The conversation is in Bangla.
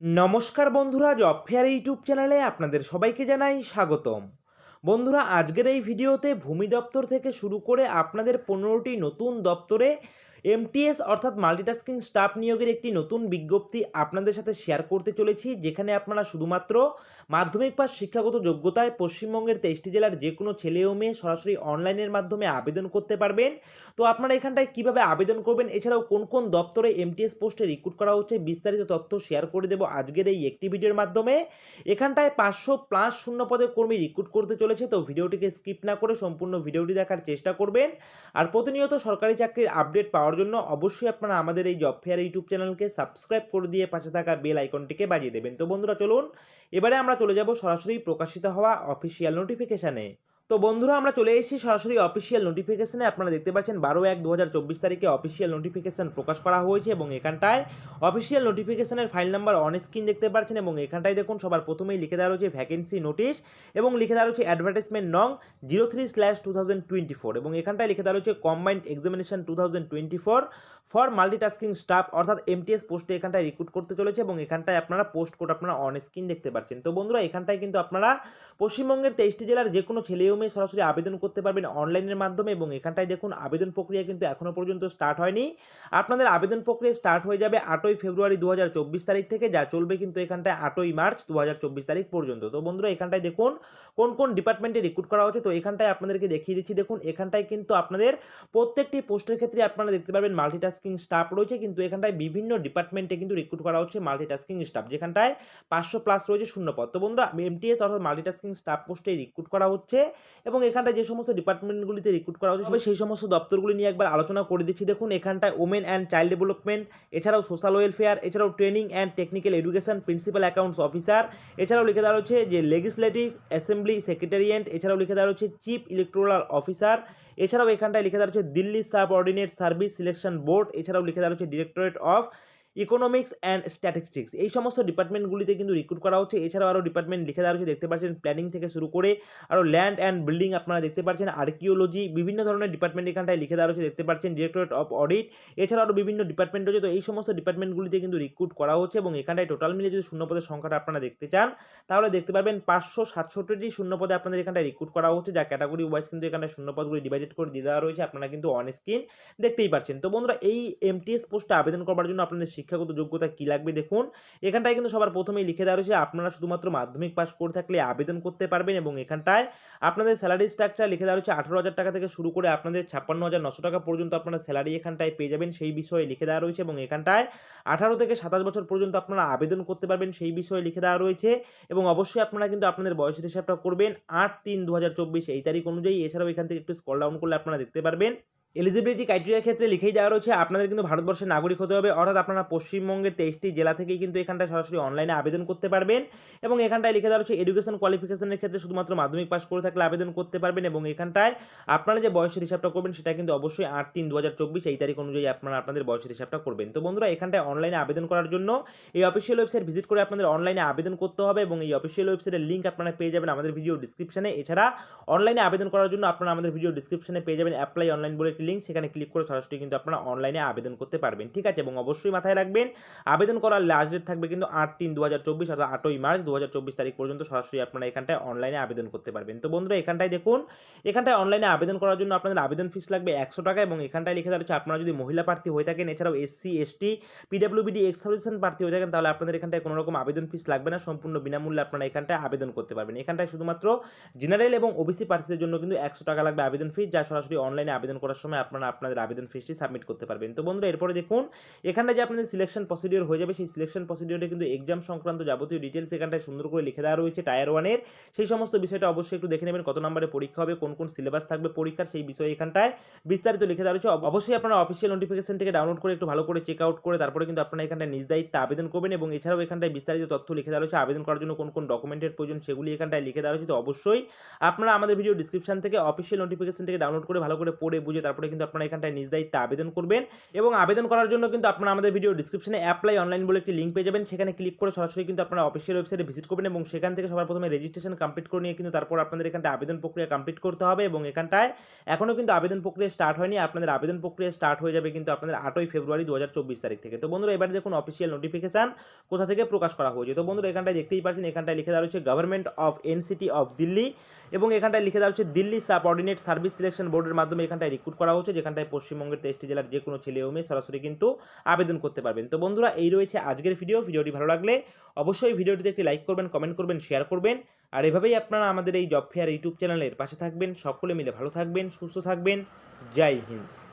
নমস্কার বন্ধুরা, জব ফেয়ার ইউটিউব চ্যানেলে আপনাদের সবাইকে জানাই স্বাগতম। বন্ধুরা, আজকের এই ভিডিওতে ভূমি দপ্তর থেকে শুরু করে আপনাদের 15টি নতুন দপ্তরে এমটিএস অর্থাৎ মাল্টিটাস্কিং স্টাফ নিয়োগের একটি নতুন বিজ্ঞপ্তি আপনাদের সাথে শেয়ার করতে চলেছি, যেখানে আপনারা শুধুমাত্র মাধ্যমিক পাস শিক্ষাগত যোগ্যতায় পশ্চিমবঙ্গের 23টি জেলার যে কোনো ছেলে ও মেয়ে সরাসরি অনলাইনের মাধ্যমে আবেদন করতে পারবেন। তো আপনারা এখানটায় কিভাবে আবেদন করবেন, এছাড়াও কোন কোন দপ্তরে এমটিএস পোস্টে রিক্রুট করা হচ্ছে, বিস্তারিত তথ্য শেয়ার করে দেবো আজকের এই একটি ভিডিওর মাধ্যমে। এখানটায় 500+ শূন্য পদে কর্মী রিক্রুট করতে চলেছে, তো ভিডিওটিকে স্কিপ না করে সম্পূর্ণ ভিডিওটি দেখার চেষ্টা করবেন। আর প্রতিনিয়ত সরকারি চাকরির আপডেট পাওয়ার জন্য অবশ্যই আপনারা আমাদের এই জব ফেয়ার ইউটিউব চ্যানেলকে সাবস্ক্রাইব করে দিয়ে পাশে থাকা বেল আইকনটিকে বাজিয়ে দেবেন। তো বন্ধুরা, চলুন এবারে আমরা চলে যাব সরাসরি প্রকাশিত হওয়া অফিসিয়াল নোটিফিকেশানে। তো বন্ধুরা, আমরা চলে এসেছি সরাসরি অফিসিয়াল নোটিফিকেশনে। আপনারা দেখতে পাচ্ছেন 12/1/2024 তারিখে অফিসিয়াল নোটিফিকেশন প্রকাশ করা হয়েছে এবং এখানটায় অফিসিয়াল নোটিফিকেশনের ফাইল নাম্বার অন স্ক্রিন দেখতে পাচ্ছেন এবং এখানটায় দেখুন সবার প্রথমেই লিখে দেওয়া রয়েছে ভ্যাকেন্সি নোটিশ এবং লিখে দেওয়া রয়েছে অ্যাডভার্টাইজমেন্ট নং 03/2024 এবং এখানটায় লিখে দেওয়া রয়েছে combined examination 2024 for multitasking staff অর্থাৎ এমটিএস পোস্টে এখানটায় রিক্রুট করতে চলেছে এবং এখানটায় আপনারা পোস্ট কোড আপনারা অন স্ক্রিন দেখতে পাচ্ছেন। তো বন্ধুরা, এখানটায় কিন্তু আপনারা পশ্চিমবঙ্গের 23টি জেলার যে কোনো ছেলে ও মেয়ে সরাসরি আবেদন করতে পারবেন অনলাইনের মাধ্যমে এবং এখানটায় দেখুন আবেদন প্রক্রিয়া কিন্তু এখনও পর্যন্ত স্টার্ট হয়নি। আপনাদের আবেদন প্রক্রিয়া স্টার্ট হয়ে যাবে 8ই ফেব্রুয়ারি 2024 তারিখ থেকে, যা চলবে কিন্তু এখানটায় 8ই মার্চ 2024 তারিখ পর্যন্ত। তো বন্ধুরা, এখানটায় দেখুন কোন কোন ডিপার্টমেন্টে রিক্রুট করা হচ্ছে, তো এখানটায় আপনাদেরকে দেখিয়ে দিচ্ছি। দেখুন এখানটায় কিন্তু আপনাদের প্রত্যেকটি পোস্টের ক্ষেত্রে আপনারা দেখতে পারবেন মাল্টিটাস্কিং স্টাফ রয়েছে, কিন্তু এখানটায় বিভিন্ন ডিপার্টমেন্টে কিন্তু রিক্রুট করা হচ্ছে মাল্টিটাস্কিং স্টাফ, যেখানটায় 500+ রয়েছে শূন্য পদ। তো বন্ধুরা, এমটিএস অর্থাৎ মাল্টিটাস্কিং স্টাফ পোস্টে রিক্রুট করা হচ্ছে এবং এখানটায় যে সমস্ত ডিপার্টমেন্টগুলিতে রিক্রুট করা হচ্ছে সেই সমস্ত দপ্তরগুলি নিয়ে একবার আলোচনা করে দিচ্ছি। দেখুন এখানটায় ওমেন অ্যান্ড চাইল্ড ডেভেলপমেন্ট, এছাড়াও সোশ্যাল ওয়েলফেয়ার, এছাড়াও training and technical education, principal accounts officer, এছাড়াও লিখে দেওয়া রয়েছে যে লেজিসলেটিভ অ্যাসেম্বলি সেক্রেটারিয়েট, এছাড়াও লিখে দেওয়া রয়েছে চিফ ইলেকটোরাল অফিসার, এছাড়াও এখানটায় লিখে দেওয়া রয়েছে Delhi subordinate service selection board, এছাড়াও লিখে দেওয়া রয়েছে directorate of economics and statistics. এই সমস্ত ডিপার্টমেন্টগুলিতে কিন্তু রিক্রুট করা হচ্ছে। এছাড়াও আরও ডিপার্টমেন্ট লিখে দেওয়া রয়েছে, দেখতে পাচ্ছেন প্ল্যানিং থেকে শুরু করে আরও ল্যান্ড অ্যান্ড বিল্ডিং আপনারা দেখতে পাচ্ছেন, আর্কিওলজি, বিভিন্ন ধরনের ডিপার্টমেন্ট এখানটায় লিখে দেওয়া রয়েছে, দেখতে পাচ্ছেন ডিরেক্টরেট অফ অডিট, এছাড়াও আরও বিভিন্ন ডিপার্টমেন্ট রয়েছে। তো এই সমস্ত ডিপার্টমেন্টগুলিতে কিন্তু রিক্রুট করা হচ্ছে এবং এখানটায় টোটাল মিলে যদি শূন্যপদের সংখ্যাটা আপনারা দেখতে চান তাহলে দেখতে পারবেন 567টি শূন্যপদে আপনাদের এখানটায় রিক্রুট করা হচ্ছে, যা ক্যাটাগরি ওয়াইজ কিন্তু এখানটায় শূন্যপদগুলি ডিভাইডেড করে দিয়ে দেওয়া রয়েছে, আপনারা কিন্তু অন স্ক্রিন দেখতেই পাচ্ছেন। তো বন্ধুরা, এই এমটিএস পোস্টে আবেদন করার জন্য আপনাদের শিক্ষাগত যোগ্যতা কি লাগবে দেখুন এখানটায় কিন্তু সবার প্রথমেই লিখে দেওয়া রয়েছে আপনারা শুধুমাত্র মাধ্যমিক পাস করে থাকলে আবেদন করতে পারবেন এবং এখানটায় আপনাদের স্যালারি স্ট্রাকচার লিখে দেওয়া রয়েছে 18,000 টাকা থেকে শুরু করে আপনাদের 56,900 টাকা পর্যন্ত আপনারা স্যালারি এখানটায় পেয়ে যাবেন, সেই বিষয়ে লিখে দেওয়া রয়েছে এবং এখানটায় 18 থেকে 27 বছর পর্যন্ত আপনারা আবেদন করতে পারবেন, সেই বিষয়ে লিখে দেওয়া রয়েছে এবং অবশ্যই আপনারা কিন্তু আপনাদের বয়সের হিসাবটা করবেন 8/3/2024 এই তারিখ অনুযায়ী। এছাড়াও এখান থেকে একটু স্ক্রল ডাউন করলে আপনারা দেখতে পারবেন এলিজিবিলিটি ক্রাইটেরিয়ার ক্ষেত্রে লিখেই দেওয়া রয়েছে আপনাদের কিন্তু ভারতবর্ষের নাগরিক হতে হবে, অর্থাৎ আপনারা পশ্চিমবঙ্গের 23টি জেলা থেকেই কিন্তু এখানটায় সরাসরি অনলাইনে আবেদন করতে পারবেন এবং এখানটায় লিখে দেওয়া রয়েছে এডুকেশন কোয়ালিফিকেশনের ক্ষেত্রে শুধুমাত্র মাধ্যমিক পাস করে থাকলে আবেদন করতে পারবেন এবং এখানটায় আপনারা যে বয়সের হিসাবটা করবেন সেটা কিন্তু অবশ্যই 8/3/2024 এই তারিখ অনুযায়ী আপনারা আপনাদের বয়সের হিসাবটা করবেন। তো বন্ধুরা, এখানটায় অনলাইনে আবেদন করার জন্য এই অফিসিয়াল ওয়েবসাইট ভিজিট করে আপনাদের অনলাইনে আবেদন করতে হবে এবং এই অফিসিয়াল ওয়েবসাইটের লিঙ্ক আপনারা পেয়ে যাবেন আমাদের ভিডিও ডিসক্রিপশনে। এছাড়া অনলাইনে আবেদন করার জন্য আপনারা আমাদের ভিডিও ডিসক্রিপশনে পেয়ে যাবেন অ্যাপ্লাই অনলাইন বলে একটি লিঙ্ক, সেখানে ক্লিক করে সরাসরি কিন্তু আপনারা অনলাইনে আবেদন করতে পারবেন, ঠিক আছে। এবং অবশ্যই মাথায় রাখবেন আবেদন করার লাস্ট ডেট থাকবে কিন্তু 8/3/2024 অর্থাৎ 8ই মার্চ 2024 তারিখ পর্যন্ত সরাসরি আপনারা এখানটায় অনলাইনে আবেদন করতে পারবেন। তো বন্ধুরা, এখানটায় দেখুন এখানটায় অনলাইনে আবেদন করার জন্য আপনাদের আবেদন ফিস লাগবে 100 টাকা এবং এখানটায় লিখে দেওয়া হচ্ছে আপনারা যদি মহিলা প্রার্থী হয়ে থাকেন, এছাড়াও এসসি এসটি পিডব্লিউবিডি এক্স সার্ভিসম্যান প্রার্থী হয়ে থাকেন তাহলে আপনাদের এখানটায় কোনো রকম আবেদন ফিস লাগবে না, সম্পূর্ণ বিনামূল্যে আপনারা এখানটায় আবেদন করতে পারবেন। এখানটায় শুধুমাত্র জেনারেল এবং ওবিসি প্রার্থীদের জন্য কিন্তু 100 টাকা লাগবে আবেদন ফি, যা সরাসরি অনলাইনে আবেদন করার সময় আপনারা আপনাদের আবেদন ফিসটি সাবমিট করতে পারবেন। তো বন্ধুরা, এরপরে দেখুন এখানটা যে আপনাদের সিলেকশন প্রসিডিওর হয়ে যাবে সেই সিলেকশন প্রসিডিওরে কিন্তু এক্সাম সংক্রান্ত যাবতীয় ডিটেলস এখানটায় সুন্দর করে লিখে দেওয়া রয়েছে টায়ার 1-এর, সেই সমস্ত বিষয়টা অবশ্যই একটু দেখে নেবেন, কত নম্বরে পরীক্ষা হবে, কোন কোন সিলেবাস থাকবে পরীক্ষার, সেই বিষয়ে এখানটায় বিস্তারিত লিখে দেওয়া রয়েছে। অবশ্যই আপনারা অফিসিয়াল নোটিফিকেশন থেকে ডাউনলোড করে একটু ভালো করে চেক আউট করে তারপরে কিন্তু আপনারা এখানটায় নিজ দায়িত্বে আবেদন করবেন এবং এছাড়াও এখানটায় বিস্তারিত তথ্য লিখে দেওয়া রয়েছে আবেদন করার জন্য কোন কোন ডকুমেন্টের প্রয়োজন সেগুলি এখানটায় লিখে দেওয়া রয়েছে। তো অবশ্যই আপনারা আমাদের ভিডিও ডিসক্রিপশন থেকে অফিসিয়াল নোটিফিকেশন থেকে ডাউনলোড করে ভালো করে পড়ে বুঝে তারপরে তারপরে কিন্তু আপনারা এখানটায় নিজ দায়িত্বে আবেদন করবেন এবং আবেদন করার জন্য কিন্তু আপনারা আমাদের ভিডিও ডিসক্রিপশনে অ্যাপ্লাই অনলাইন বলে একটি লিঙ্ক পেয়ে যাবেন। সেখানে ক্লিক করে সরাসরি কিন্তু আপনারা অফিসিয়াল ওয়েবসাইটে ভিজিট করবেন এবং সেখান থেকে সবার প্রথমে রেজিস্ট্রেশন কমপ্লিট করে নিয়ে কিন্তু তারপর আপনাদের এখানটায় আবেদন প্রক্রিয়া কমপ্লিট করতে হবে এবং এখানটায় এখনও কিন্তু আবেদন প্রক্রিয়া স্টার্ট হয়নি। আপনাদের আবেদন প্রক্রিয়া স্টার্ট হয়ে যাবে কিন্তু আপনাদের 8ই ফেব্রুয়ারি 2024 তারিখ থেকে। তো বন্ধুরা এবারে দেখুন অফিসিয়াল নোটিফিকেশন কোথা থেকে প্রকাশ করা হয়েছে। তো বন্ধুরা এখানটায় দেখতেই পাচ্ছেন, এখানটায় লিখে দেওয়া হচ্ছে government of NCT of Delhi এবং এখানটায় লিখে দেওয়া হচ্ছে দিল্লি সাবঅর্ডিনেট সার্ভিস সিলেকশন বোর্ডের মাধ্যমে এখানটায় রিক্রুট করা হচ্ছে, যেখানটায় পশ্চিমবঙ্গের 23টি জেলার যে কোনো ছেলে ও মেয়ে সরাসরি কিন্তু আবেদন করতে পারবেন। তো বন্ধুরা এই রয়েছে আজকের ভিডিওটি ভালো লাগলে অবশ্যই ভিডিওটিতে একটি লাইক করবেন, কমেন্ট করবেন, শেয়ার করবেন আর এভাবেই আপনারা আমাদের এই জব ফেয়ার ইউটিউব চ্যানেলের পাশে থাকবেন। সকলে মিলে ভালো থাকবেন, সুস্থ থাকবেন। জয় হিন্দ।